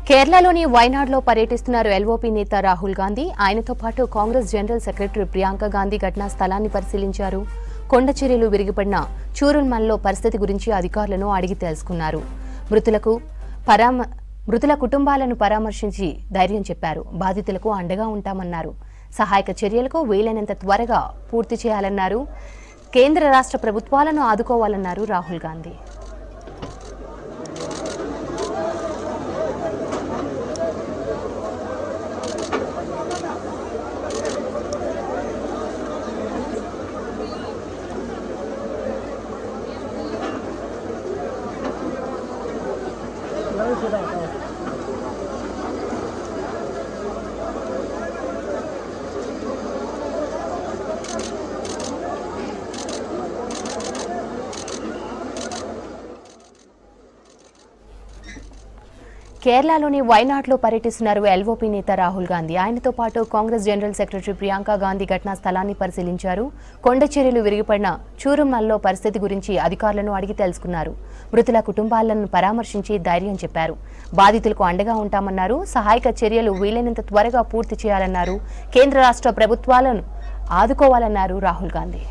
కేరళలోని వైనాడ్లో పర్యటిస్తున్నారు ఎల్ఓపీ నేత రాహుల్ గాంధీ. ఆయనతో పాటు కాంగ్రెస్ జనరల్ సెక్రటరీ ప్రియాంక గాంధీ ఘటనా స్థలాన్ని పరిశీలించారు. కొండ చర్యలు విరిగిపడిన చూరుల్మల్లో పరిస్థితి గురించి అధికారులను అడిగి తెలుసుకున్నారు. మృతుల కుటుంబాలను పరామర్శించి ధైర్యం చెప్పారు. బాధితులకు అండగా ఉంటామన్నారు. సహాయక చర్యలకు వీలైనంత త్వరగా పూర్తి చేయాలన్నారు. కేంద్ర రాష్ట్ర ప్రభుత్వాలను ఆదుకోవాలన్నారు రాహుల్ గాంధీ. కేరళలోని వైనాడ్లో పర్యటిస్తున్నారు ఎల్ఓపీ నేత రాహుల్ గాంధీ. ఆయనతో పాటు కాంగ్రెస్ జనరల్ సెక్రటరీ ప్రియాంక గాంధీ ఘటనా స్థలాన్ని పరిశీలించారు. కొండ చర్యలు విరిగిపడిన చూరుమల్లో పరిస్థితి గురించి అధికారులను అడిగి తెలుసుకున్నారు. మృతుల కుటుంబాలను పరామర్శించి ధైర్యం చెప్పారు. బాధితులకు అండగా ఉంటామన్నారు. సహాయక చర్యలు వీలైనంత త్వరగా పూర్తి చేయాలన్నారు. కేంద్ర రాష్ట్ర ప్రభుత్వాలను ఆదుకోవాలన్నారు రాహుల్ గాంధీ.